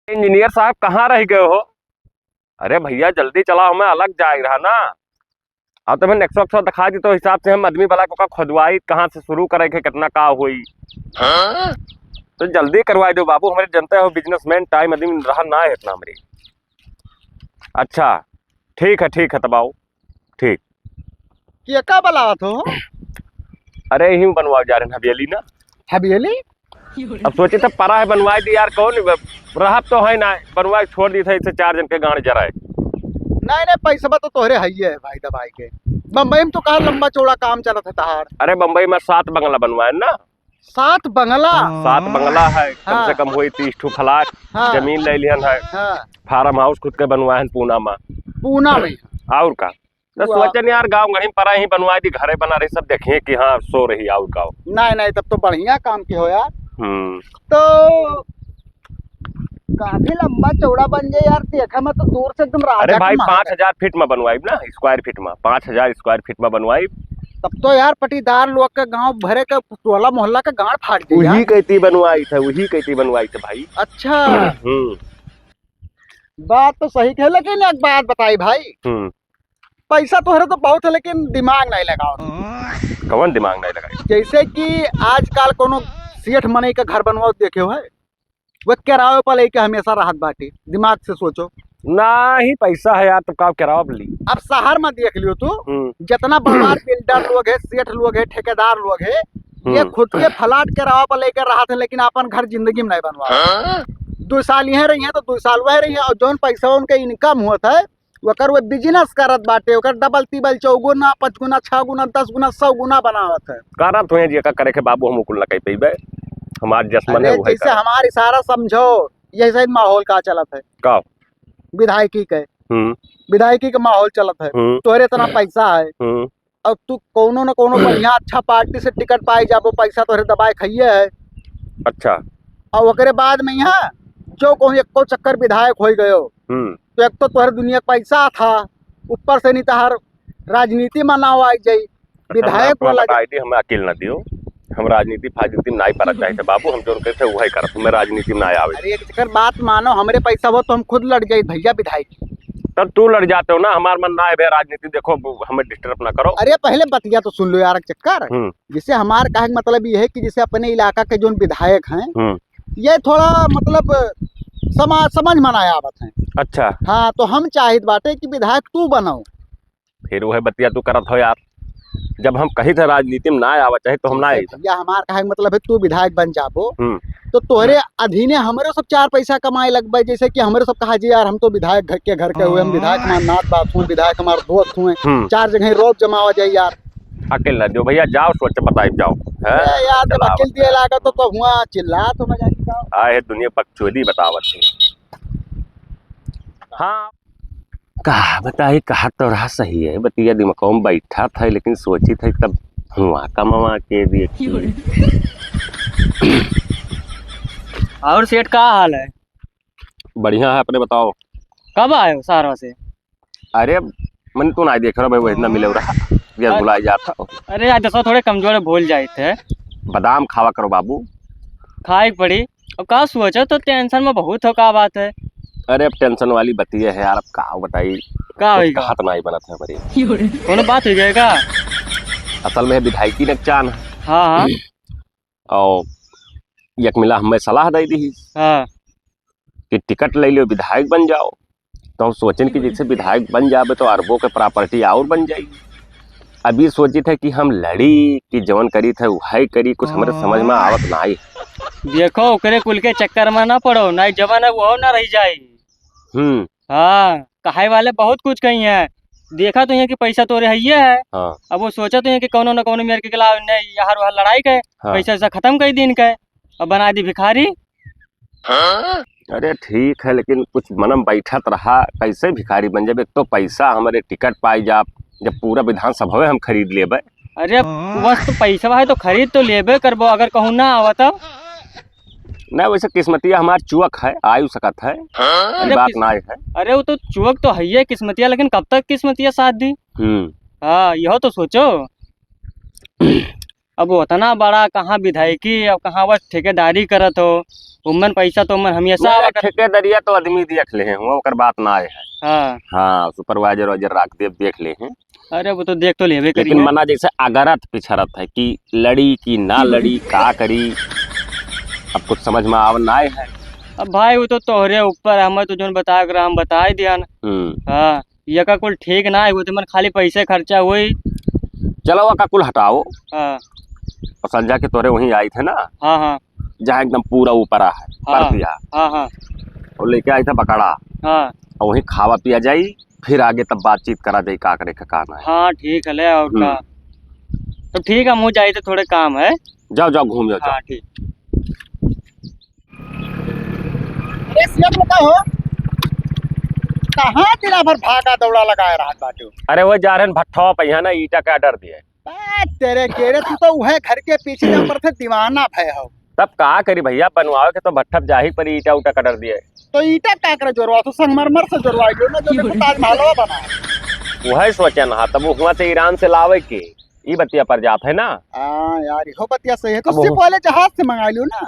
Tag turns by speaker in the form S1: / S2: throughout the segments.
S1: Engineer साहब कहाँ रह गए हो? अरे भैया जल्दी चलाओ, मैं अलग जा रहा ना। अब तो मैं नेक्सो वक्सो दिखा दी तो हिसाब से हम आदमी वाला को का खुदवाई कहाँ से शुरू करे के कितना का हुई। तो जल्दी करवाई दो बाबू, हमारे जनता हो बिजनेसमैन, टाइम आदमी रहा ना है इतना हमारी। अच्छा ठीक है तब आओ। ठीक।
S2: ये का बलावत हो?
S1: अरे यूं बनवा जा रहे हैं हवेली ना।
S2: हवेली?
S1: अब सोचे तो परा है बनवाई दी यार, कौन रहा तो है ना, बनवा के छोड़ दी था इससे 4 जन के गाड़ी जराए।
S2: नहीं पैसा तो तोहरे है भाई दबाई के। बम्बई में तो कहा लंबा चौड़ा काम चला था तहार।
S1: अरे बम्बई में 7 बंगला बनवाए ना।
S2: 7 बंगला?
S1: 7 बंगला है, कम
S2: हाँ।
S1: से कम हुई 30 ठू फ्लैट।
S2: हाँ।
S1: जमीन ले लिहन है।
S2: हाँ।
S1: फार्म हाउस खुद के बनवाए पूना में।
S2: पूना में?
S1: और का तो सोचन यार गाँव गढ़ी परा ही बनवाई दी, घरे बना रही सब देखे कि हाँ सो रही और गाँव।
S2: नहीं तब तो बढ़िया काम की हो यार। तो काफी लंबा चौड़ा बन जाए यार, देखा मैं तो दूर से एकदम राजा।
S1: अरे भाई 5000 फीट में बनवाई ना, स्क्वायर फीट में 5000 स्क्वायर फीट में बनवाई।
S2: तब तो यार पटीदार लोग का गांव भरे का टोला मोहल्ला का गांड फाड़ गया।
S1: वही कहती बनवाई थे भाई।
S2: अच्छा। बात तो सही है, लेकिन एक बात बताई भाई। पैसा तो है तो बहुत है, लेकिन दिमाग नहीं लगाओ।
S1: कौन दिमाग नहीं लगाई?
S2: जैसे कि आजकल कोनो सेठ मने का घर बनवाओ देखे हो है, वो किराए पर लेके हमेशा राहत बाटी। दिमाग से सोचो
S1: ना ही पैसा है यार, तो का किराया ली।
S2: अब शहर में देख लियो तू, जितना बड़ा बिल्डर लोग है, सेठ लोग है, ठेकेदार लोग है, ये खुद के फ्लैट किराए पर लेकर रहा था, लेकिन अपन घर जिंदगी में नहीं बनवा। 2 साल यहाँ रही है तो 2 साल वह रही है, और जौन पैसा उनका इनकम हुआ था वकर वो बिजनेस करत बाटे, वकर डबल तिबल 4 गुना 5 गुना 6 गुना 10 गुना 100 गुना बनावत है।
S1: करत हुए जी का करे के बाबू, हम कुल ना कह पेबे, हमार जस्मन है वो है।
S2: जैसे हमारा इशारा समझो, यही माहौल का चलत है
S1: का
S2: विधायकी के। विधायकी का माहौल चलत है, तोहरे इतना पैसा है, अब तू कोनो न कोनो बढ़िया अच्छा पार्टी से टिकट पाई जाबो, पैसा तोहरे दबाए खाइए है।
S1: अच्छा।
S2: और ओकरे बाद में यहाँ जो कहूँ एको चक्कर विधायक हो गयो, तो एक तो तोहर दुनिया पैसा था, ऊपर से नहीं तहार राजनीति में नाव आई जाई। विधायक वाला
S1: आईडी हमें अकेले ना दियो, हम राजनीति फाजनीति में नहीं पड़ा चाहते बाबू, हम जो कहते हैं वही करत, हमें राजनीति में ना आवे।
S2: अरे एक चक्कर बात मानो, हमरे पैसा हो तो हम खुद लड़ जाए भैया विधायक।
S1: तब तू लड़ जाते हो ना, हमार मन ना है राजनीति, देखो हमें डिस्टर्ब ना करो।
S2: अरे पहले बतिया तो सुन लो यार एक चक्कर। जिसे हमारे कहे मतलब ये है कि जैसे अपने इलाका के जो विधायक हैं, ये थोड़ा मतलब समझ मनाया आवत है। अच्छा। हाँ, तो हम चाहिए बाटे कि विधायक तू बनाओ।
S1: फिर वह बतिया तू करत हो यार, जब हम कही थे राजनीति में ना आवा चाहे तो हम ना आई।
S2: या हमार कहे मतलब है तू विधायक बन जाबो, तो तोहरे अधीने हमारे सब 4 पैसा कमाए लगभग। जैसे कि हमारे सब कहा जी यार हम तो विधायक घर के हुए, हम विधायक हमारे नाथ बात हुए, विधायक हमारे दोस्त हुए, 4 जगह रोब जमावा जाए यार।
S1: अकेले जो भैया जाओ, सोच बताई जाओ
S2: यार, जब अकेले दिए लागा तो हुआ चिल्ला तो मजा
S1: आए दुनिया पक्षोदी बतावत थी। हाँ कहा बताई, कहा तो रहा सही है, बतिया दिमाग में बैठा था, लेकिन सोची था तब हुआ कमावा के दिए।
S3: और सेठ का हाल है?
S1: बढ़िया है, अपने बताओ।
S3: कब आए हो सारा से?
S1: अरे मैंने तो नहीं देख रहा भाई, वो इतना मिले रहा या भुला जाता।
S3: अरे आज दसो थोड़े कमजोर भूल जाए थे।
S1: बादाम खावा करो बाबू।
S3: खाई पड़ी। अब का सोचो तो टेंशन में बहुत हो, का बात है?
S1: अरे अब टेंशन वाली बतिया है यार, अब का बताई,
S3: का होगा?
S1: हाथ नहीं बना था हमारी।
S3: कौन बात हो गया?
S1: असल में विधायकी नकचान है।
S3: हाँ।
S1: और एक मिला हमें सलाह दे दी कि टिकट ले लो विधायक बन जाओ, तो हम सोचें कि जैसे विधायक बन जाए तो अरबों के प्रॉपर्टी और बन जाएगी। अभी सोची थे कि हम लड़ी कि जवन करी थे वही करी, कुछ हमारे समझ में आवत ना आई।
S3: देखो ओकरे कुल के चक्कर में ना पड़ो, ना जवन है वो ना रह जाए। हाँ, कहाई वाले बहुत कुछ कही है, देखा तो ये कि पैसा तोरे है। हाँ। अब वो सोचा तो ये कि कोनो न कोनो मेरे के खिलाफ यहाँ वहाँ लड़ाई के। हाँ। पैसा ऐसा खत्म कर दिन के और बना दी भिखारी।
S1: हाँ। अरे ठीक है, लेकिन कुछ मनम बैठत रहा, कैसे भिखारी बन जाए? तो पैसा हमारे टिकट पाई जा, जब पूरा विधानसभा हम खरीद लेबे।
S3: अरे बस तो पैसा है तो खरीद तो लेबे करबो, अगर कहूँ ना आवा तो
S1: नहीं। वैसे किस्मतिया हमार चुअक है, आयु सकत है। अरे बात ना है।
S3: अरे वो तो चुअक तो है किस्मतिया, लेकिन कब तक किस्मतिया साथ दी? हाँ, यह तो सोचो। अब उतना बड़ा कहाँ विधायकी और कहाँ बस ठेकेदारी करत हो, उमन पैसा तो उमन हमेशा
S1: मेरा ठेकेदारिया तो आदमी देख ले हैं, ओकर बात ना आए है।
S3: हाँ
S1: हाँ सुपरवाइजर वाइजर रख दे देख ले हैं।
S3: अरे वो तो देख तो लेवे करी
S1: लेकिन मना जैसे अगरत पिछड़त है कि लड़ी की ना लड़ी का करी, अब कुछ समझ में आव ना आए है।
S3: अब भाई वो तो तोहरे ऊपर, हमें तो जो बताया कर हम बताए दिया न। हाँ ये का कुल ठीक ना है, वो तो मन खाली पैसे खर्चा हुई।
S1: चलो वो का कुल हटाओ।
S3: हाँ
S1: और संजय के तोरे वहीं आई थे ना।
S3: हाँ हाँ
S1: जहाँ एकदम पूरा ऊपर है
S3: हाँ
S1: कर दिया
S3: हाँ हाँ
S1: और लेके आई था बकड़ा,
S3: हाँ
S1: और वहीं खावा पिया जाई, फिर आगे तब बातचीत करा जाई का करे का काम है।
S3: हाँ ठीक है ले और का। तो ठीक है मुझे जाए तो थोड़े काम है।
S1: जाओ जाओ घूम जाओ।
S3: हाँ ठीक।
S2: अरे सीएम लोग हो, कहाँ तेरा भर भागा दौड़ा लगाए रहा बाटू।
S1: अरे वो जा रहे हैं भट्ठा पहिया ना ईटा का डर दिए।
S2: तेरे केरे तू तो वह घर के पीछे जहाँ पर थे दीवाना भय हो।
S1: तब कहा करी भैया, बनवाओ के तो भट्ठा जाही पर ईटा उटा का डर दिए।
S2: तो ईटा क्या करे जोरवा, तो संगमरमर से जोरवाई जो ना, जो देखो ताजमहलवा बना है।
S1: वही सोचन हा, तब वहाँ से ईरान से लावे के ई बतिया पर जात है ना।
S2: हाँ यार हो बतिया सही है, तो उससे पहले जहाज से मंगा लियो ना।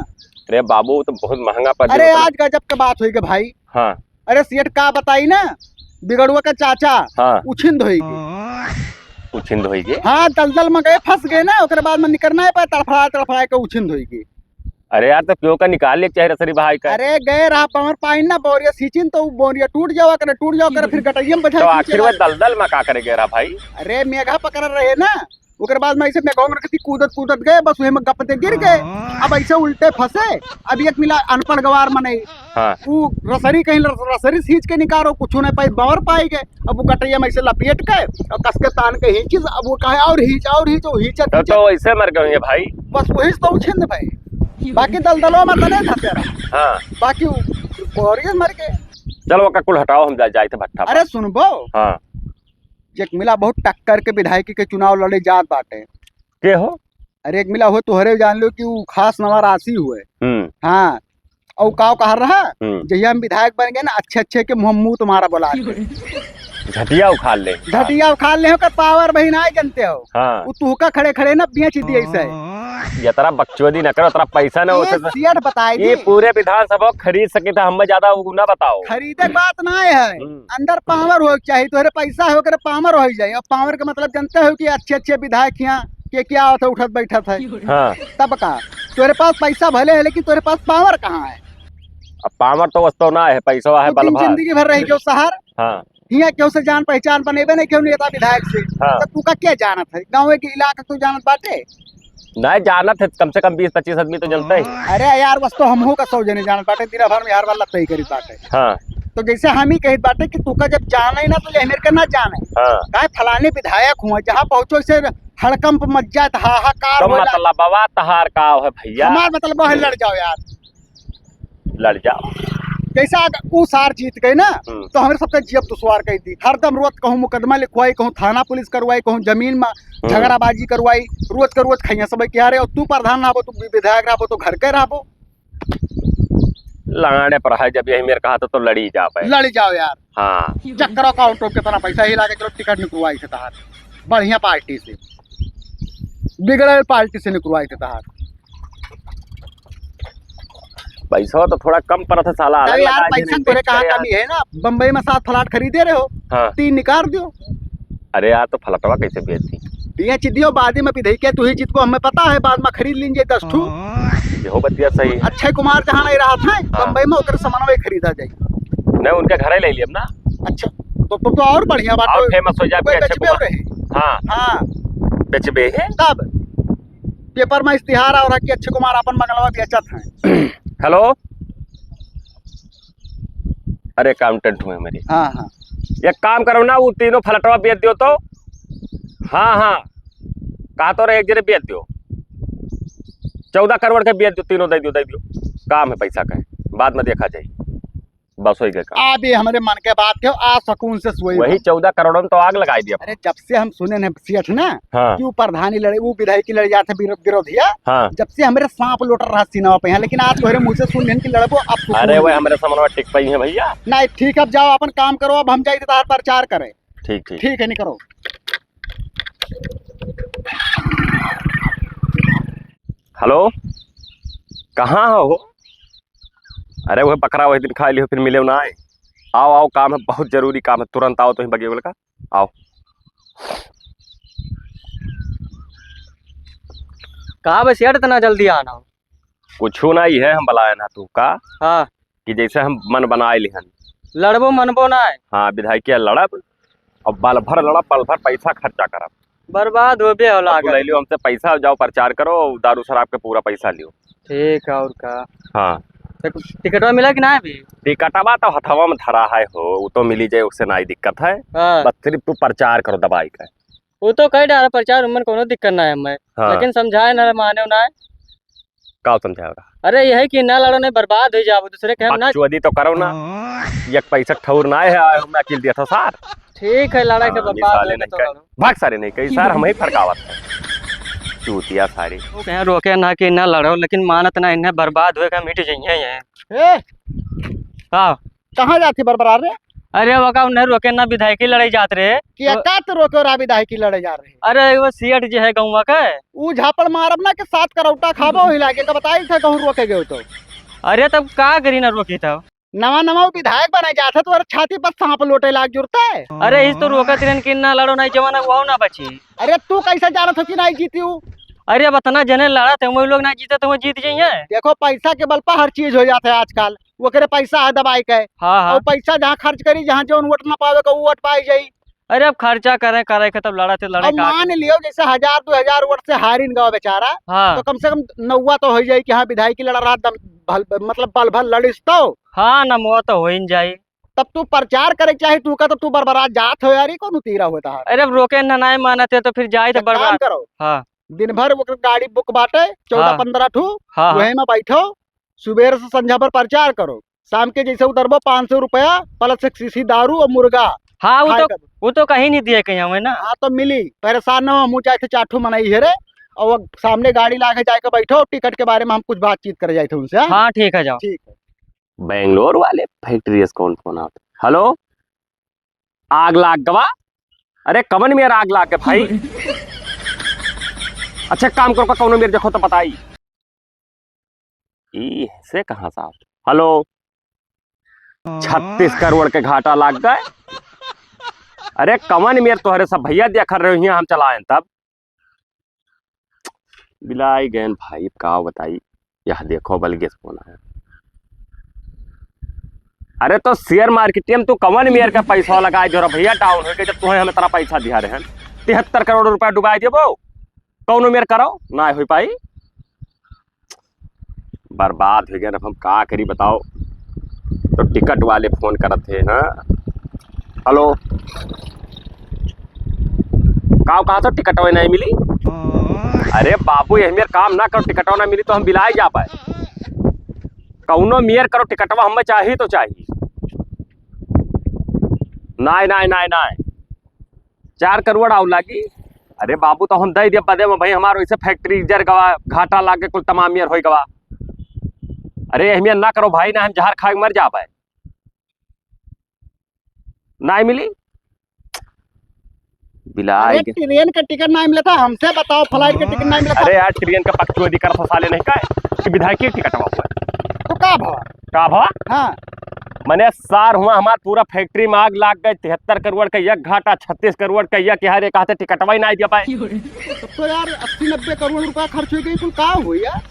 S1: अरे बाबू तो बहुत महंगा पड़।
S2: अरे आज गजब के बात हुई के भाई।
S1: हाँ
S2: अरे सेठ का बताई ना, बिगड़ुआ का चाचा
S1: हाँ
S2: उछिंद होगी।
S1: उछिंद होगी।
S2: हाँ दलदल में गए फंस गए ना, उसके बाद में निकलना है पर तड़फड़ा के उछिंद होगी।
S1: अरे यार तो क्यों का निकाल ले चाहे रसरी भाई का।
S2: अरे गए रहा पावर पाइन ना बोरिया सींचिन, तो बोरिया टूट जावा करे फिर गटैया में बजा।
S1: तो आखिर में दलदल में का करे रहा भाई।
S2: अरे मेघा पकड़ रहे ना, उसके बाद में ऐसे मेघा रखती कूदत गए, बस वही में गपते गिर गए। अब ऐसे उल्टे फंसे। अब एक मिला अनपढ़ गवार मने
S1: हाँ।
S2: वो रसरी कहीं रसरी सींच के निकालो, कुछ नहीं पाई बावर पाई गए। अब वो गटैया में ऐसे लपेट के और कस के तान के हिंचिस, अब वो कहे और हिंच
S1: तो ऐसे मर गए भाई।
S2: बस वही तो उछिंद भाई। बाकी दलदलों में तो नहीं था तेरा।
S1: हाँ
S2: बाकी बोरिया मर गए।
S1: चलो का कुल हटाओ, हम जाए थे भट्ठा।
S2: अरे सुनबो,
S1: हाँ
S2: एक मिला बहुत टक्कर के विधायकी के चुनाव लड़े जात बाटे
S1: के हो।
S2: अरे एक मिला हो तुहरे जान लो कि वो खास नवारासी हुए। हाँ और काव कहा रहा, जहिया हम विधायक बन गए ना, अच्छे के मुँह तुम्हारा बोला
S1: झटिया उखाड़ ले।
S2: झटिया उखाड़ ले हो कर पावर बही ना जानते हो।
S1: हाँ
S2: वो तुहका खड़े खड़े ना बेच दिए ऐसे।
S1: ये तरह बकचोदी न करो, तरह पैसा ना होते
S2: सीएट बताई
S1: ये पूरे विधानसभा खरीद सके था, हमें ज्यादा ना बताओ।
S2: खरीदे बात ना है, अंदर पावर हो चाहिए, तोहरे पैसा हो कर पावर हो जाए। और पावर का मतलब जानते हो कि अच्छे विधायक यहाँ के क्या होता उठत बैठत है।
S1: हाँ
S2: तब का तोरे पास पैसा भले है, लेकिन तोरे पास पावर कहाँ है।
S1: अब पावर तो वस्तु ना है, पैसा है बल भार।
S2: जिंदगी भर रही क्यों शहर।
S1: हाँ
S2: यहाँ क्यों से जान पहचान बनेबे नहीं क्यों नेता विधायक से।
S1: हाँ।
S2: तो तू का क्या जानत है, गाँव के इलाका तू जानत बाटे।
S1: नहीं जानत है, कम से कम 20-25 आदमी तो जानते है।
S2: अरे यार बस तो हम हो का 100 जने जानत बाटे, दिन भर में हर वाला तय करी बाटे।
S1: हाँ
S2: तो जैसे हम ही कही बाटे कि तू का जब जाना ही ना तो मेरे का ना जाने।
S1: हाँ
S2: काय फलाने विधायक हुआ, जहाँ पहुंचो से हड़कंप मच जाए, हाहाकार
S1: तो
S2: हो जाए।
S1: मतलब बाबा तहार का है भैया।
S2: हमार मतलब वह लड़ जाओ यार,
S1: लड़ जाओ।
S2: जैसा वो सार जीत गए ना, तो हमारे सबसे जियब दुश्वार कही थी। हरदम रोज कहूँ मुकदमा लिखवाई, कहूँ थाना पुलिस करवाई, कहूँ जमीन में झगड़ाबाजी करवाई, रोज का रोज खैया सब क्या रहे। तू प्रधान रहो, तू विधायक रहो, तो घर के रहो।
S1: लड़ाने पर है, जब यही मेरे कहा तो लड़ी जा पाए।
S2: लड़ जाओ यार।
S1: हाँ
S2: चक्करों का ऑटो कितना पैसा ही लाके चलो टिकट निकलवाई थे तहार बढ़िया पार्टी से, बिगड़े पार्टी से निकलवाई थे तहार।
S1: पैसा तो थोड़ा कम पड़ा था साला।
S2: अरे यार पैसा तोरे कहाँ कमी है ना, बम्बई में 7 फ्लैट खरीदे रहे हो।
S1: हाँ
S2: 3 निकाल दियो।
S1: अरे यार तो फलटवा कैसे बेच दी।
S2: ये चिदियो बाद में भी के तू ही जीत को हमें पता है, बाद में खरीद लीजिए 10 ठू।
S1: हो बतिया सही।
S2: अक्षय कुमार जहाँ नहीं रहा था बम्बई में, उधर सामान खरीदा जाए।
S1: नहीं उनके घर ही ले लिया ना।
S2: अच्छा तो और बढ़िया बात,
S1: और फेमस हो जाए अक्षय कुमार। हाँ
S2: हाँ
S1: बेचबे है।
S2: तब पेपर में इश्तिहार आ रहा कि अक्षय कुमार अपन मंगलवा बेचत है।
S1: हेलो अरे अकाउंटेंट हुए मेरी।
S2: हाँ हाँ
S1: एक काम करो ना, वो तीनों फ्लैटवा बेच दियो तो। हाँ हाँ कहा तो एक जने बेच दियो, 14 करोड़ के बेच दो, तीनों दे दियो। काम है पैसा का है, बाद में देखा जाए। बस हो गया काम।
S2: अभी हमारे मन के बात थे, आ सकून से सोई।
S1: वही 14 करोड़ में तो आग लगाई दिया।
S2: अरे जब से हम सुने न सेठ ना,
S1: हाँ।
S2: कि वो प्रधानी लड़े, वो विधायकी लड़ जाते विरोधिया।
S1: हाँ।
S2: जब से हमारे सांप लोटर रहा सीनावा पे, लेकिन आज तोहरे मुँह से सुन कि लड़बो अब।
S1: अरे वो हमारे सामान टिक पाई है भैया।
S2: नहीं ठीक, अब जाओ अपन काम करो, अब हम जाए तार प्रचार करे।
S1: ठीक
S2: ठीक है, नहीं करो।
S1: हेलो, कहाँ हो? अरे वह बकरा वही दिन खा लियो फिर मिले ना आए। आओ आओ, काम है, बहुत जरूरी काम है, तुरंत आओ तो ही बगे बोल का आओ।
S3: कहा बस यार इतना जल्दी आना हो?
S1: कुछ नहीं है, हम बुलाए ना तू का
S3: हाँ,
S1: कि जैसे हम मन बनाए लिहन।
S3: लड़बो मनबो ना है।
S1: हाँ, विधायक लड़ब और बल भर लड़ब, बल भर पैसा खर्चा करब।
S3: बर्बाद हो बे हो
S1: अब तू
S3: लागत।
S1: ले लियो हमसे पैसा, जाओ प्रचार करो, दारू शराब के पूरा पैसा लियो।
S3: ठीक है, और का
S1: हाँ,
S3: टिकटवा मिला कि ना अभी?
S1: टिकटवा तो हथवा में धरा है हो, वो तो मिली जाए, उससे नहीं दिक्कत है।
S3: हाँ,
S1: बस सिर्फ तू प्रचार करो दवाई का।
S3: वो तो कह डाला प्रचार, उमन कोनो दिक्कत ना है हमें।
S1: हाँ।
S3: लेकिन समझाए ना माने ना है।
S1: का समझाएगा?
S3: अरे यही कि ना लड़ो नहीं बर्बाद हो जाओ, दूसरे के हम ना।
S1: बकचोदी तो करो ना, एक पैसा ठौर ना है, मैं अकेले दिया था सार।
S3: ठीक है, लड़ा के
S1: हाँ, ये
S3: बर्बाद
S1: साले
S3: हो
S1: नहीं
S3: तो
S1: कहे।
S3: लड़ो।
S1: भाग सारे नहीं कही सर, हम ही फड़कावत है चूतिया सारी।
S3: वो कहीं रोके ना कि ना लड़ो, लेकिन मानत ना, इन्हें बर्बाद होएगा, मिट जाइए ये।
S2: ए,
S3: हाँ,
S2: कहाँ जाती बरबरार रे?
S3: अरे वका उन्हें रोके ना, विधायकी लड़ाई जात रहे।
S2: कि का तो रोके राबी दाही की लड़े जा रहे?
S3: अरे वो सीएट जो है गौवा का।
S2: ऊ झापड़ मारब ना के साथ करौटा खाबो ही लागे तो बताई था कहूँ रोके गए तो।
S3: अरे तब का करी ना रोकी तब?
S2: नवा नवा विधायक बना जाता तो छाती पर सांप लोटे लाग जुड़ता है।
S3: अरे इस तो रोका तिरन कि ना लड़ो नहीं जमाना वो ना बची।
S2: अरे तू कैसे जानत हो कि नहीं जीती हूँ?
S3: अरे अब इतना जने लड़ा थे, वो लोग ना जीते तो वो जीत जाइए।
S2: देखो पैसा के बल पर हर चीज हो जाता है आजकल। वो करे पैसा है दवाई के।
S3: हाँ हाँ।
S2: और पैसा जहाँ खर्च करी, जहाँ जो वोट ना पावे का वो वोट पाई जाई।
S3: अरे अब खर्चा करे करे के तब लड़ा थे लड़े
S2: अब मान लियो जैसे 1000-2000 वोट से हारिन गवा बेचारा,
S3: हाँ
S2: तो कम से कम 9 तो हो जाए कि हाँ विधायक की लड़ा रहा दम मतलब बल भल लड़िस तो।
S3: हाँ ना, वो तो हो ही जाये।
S2: तब तू प्रचार करे चाहे तू का तो तू बरबरात जात हो यार, कौन तीरा होता है।
S3: अरे अब रोके ना ना मानते तो फिर जाए तो
S2: एक काम
S3: बर्बाद।
S2: करो,
S3: हाँ
S2: दिन भर वो गाड़ी बुक बाटे 14-15 ठू,
S3: हाँ
S2: वही में बैठो, सुबह से संध्या पर प्रचार करो, शाम के जैसे उतरबो 500 रुपया प्लस एक शीशी दारू और मुर्गा
S3: हाँ।
S2: खाए का।
S3: वो तो कहीं नहीं दिए कहीं हमें ना।
S2: हाँ तो मिली, परेशान न हो, मुँह चाहे थे चाठू मनाई है रे। और वो सामने गाड़ी लाके जाके बैठो, टिकट के बारे में हम कुछ बातचीत करे जाए थे उनसे। हाँ?
S3: हाँ ठीक है, जाओ।
S2: ठीक है।
S1: बेंगलोर वाले फैक्ट्री से कौन फोन आता? हेलो, आग लाग गवा? अरे कवन में आग लाग के भाई? अच्छा काम करो, कौन मेरे देखो तो बताई से कहाँ साहब। हेलो, 36 करोड़ के घाटा लाग गए। अरे कवन मेरे तोहरे सब भैया दिया कर रहे हो, हम चलाए तब बिलाई गए भाई, का बताई। यह देखो बलगेस फोन है। अरे तो शेयर मार्केट में तू कवन मेयर का पैसा लगाए जो भैया डाउन हो गए, जब तुम्हें हमें तेरा पैसा दिया रहे हैं 73 करोड़ रुपया डुबा दिए वो, कौन मेयर करो ना हो पाई, बर्बाद हो गया। हम का करी बताओ। तो टिकट वाले फोन करत थे। हाँ हेलो, कहा तो टिकट नहीं मिली? अरे बाबू यही मेरे काम ना करो, टिकटवा ना मिली तो हम बिलाए जा पाए। कौनो मेयर करो, टिकटवा हमें चाहिए तो चाहिए। नाय नाय नाय नाय 4 करोड़ आउ लागी। अरे बाबू तो हम दे दिए बदे में भाई, हमारो इसे फैक्ट्री जर गवा, घाटा लागे कुल तमाम मेयर हो गवा। अरे अहमियत ना करो भाई, ना हम जहर खा के मर जा पाए। ना मिली बिलाई।
S2: ट्रेन का टिकट नहीं मिला था, हमसे बताओ फ्लाइट का टिकट नहीं मिला था।
S1: अरे यार ट्रेन का पक्षी कर साले नहीं का कि विधायक की टिकट हुआ
S2: तो का भवा?
S1: का भवा?
S2: हाँ
S1: मैंने सार हुआ, हमार पूरा फैक्ट्री में आग लाग गए। 73 करोड़ का एक घाटा, 36 करोड़ का एक, यार एक हाथे टिकटवा ही नहीं दिया पाए।
S2: तो यार 80-90 करोड़ रुपया खर्च हो गई, कुल का हुई यार?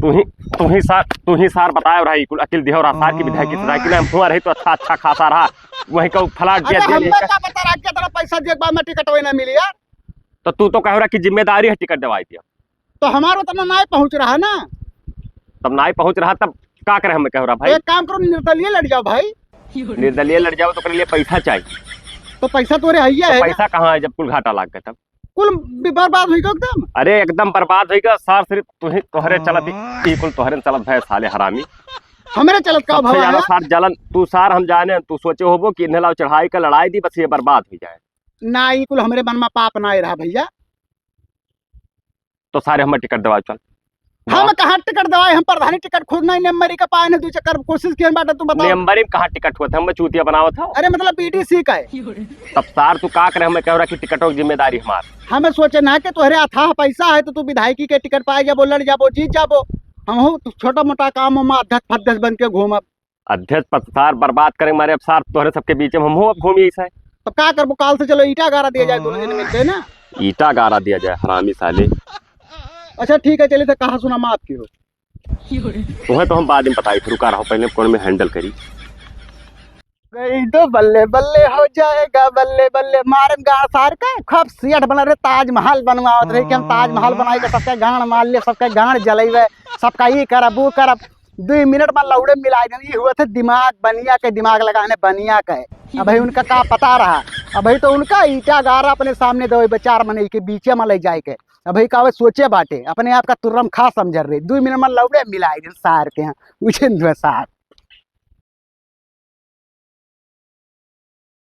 S1: तू ही सार बताया रही कुल अकिल देह और सार की विधायक की सजा कि हम हुआ रही तो अच्छा खासा रहा, वही को फ्लैट
S2: अरे
S1: दे
S2: हमें क्या पता रहा कि तेरा पैसा दिए बाद में टिकट वही ना मिली यार।
S1: तो तू तो कह रहा कि जिम्मेदारी है टिकट दवाई दिया,
S2: तो हमारा उतना नहीं पहुंच रहा ना।
S1: तब नहीं पहुंच रहा, तब का करे हमें कह रहा भाई।
S2: एक काम करो, निर्दलीय लड़ जाओ भाई।
S1: निर्दलीय लड़ जाओ तो कर लिए पैसा चाहिए।
S2: तो पैसा तो हैया
S1: तो
S2: है।
S1: पैसा कहाँ है जब कुल घाटा लाग गया तब?
S2: कुल बर्बाद हुई एकदम।
S1: अरे एकदम बर्बाद होगा सार, सिर्फ तोहरे चलत कुल तोहरे चलत है साले हरामी।
S2: हमारे चलत का
S1: सबसे
S2: भाव
S1: ज्यादा
S2: है।
S1: सार जलन तू सार हम जाने, तू सोचे होबो कि इन्हें लाओ चढ़ाई का लड़ाई दी बस ये बर्बाद हो जाए।
S2: ना ही कुल हमारे मन में पाप ना रहा भैया।
S1: तो सारे हमें टिकट दवा चल।
S2: हम कहाँ टिकट दवाए, हम प्रधानी टिकट खुद नहीं नंबरी का पाए ने, 2 चक्कर कोशिश किए बाटे, तू बता।
S1: नंबरी में कहाँ टिकट हुआ था, हम चूतिया बनावत था।
S2: अरे मतलब पीटीसी का है।
S1: तब सार तू का करे, हमें कह रहा कि टिकटों की जिम्मेदारी हमार।
S2: हमें सोचे ना कि तोहरे अथाह पैसा है तो तू विधायकी के टिकट पाए जाबो, लड़ जाबो, जीत जाबो। हम हो छोटा मोटा काम में अध्यक्ष फध्यक्ष बन के घूमब।
S1: अध्यक्ष पद सार बर्बाद करे मारे, अब सार तोहरे सबके बीच में हम हो अब घूमी ऐसा।
S2: तो क्या करबो, काल से चलो ईटा गारा दिया जाए, दोनों जन मिलते हैं ना।
S1: ईटा गारा दिया जाए, हरामी साले।
S2: अच्छा ठीक है, चलिए तो कहा सुना माफ की हो।
S1: तुम्हें तो हम बाद में बताई, रुका रहा पहले कौन में हैंडल करी।
S2: गई तो बल्ले बल्ले हो जाएगा, बल्ले बल्ले मारे गाड़ सार का खूब सियट बना रहे, ताजमहल बनवावत रहे कि हम ताजमहल बनाई के सबके गाड़ मार ले, सबके गाड़ जलेबे, सबका ये करब वो करब। 2 मिनट में लौड़े मिलाई ये हुए थे दिमाग बनिया के, दिमाग लगाने बनिया के। अब भाई उनका का पता रहा, अब भाई तो उनका ईटा गारा अपने सामने दो 4 महीने के बीचे में ले जाए के। अब भाई का सोचे बाटे अपने आप का तुर्रम खा समझ रहे, 2 मिनट में लौड़े मिलाई सार के यहाँ, उछे सार।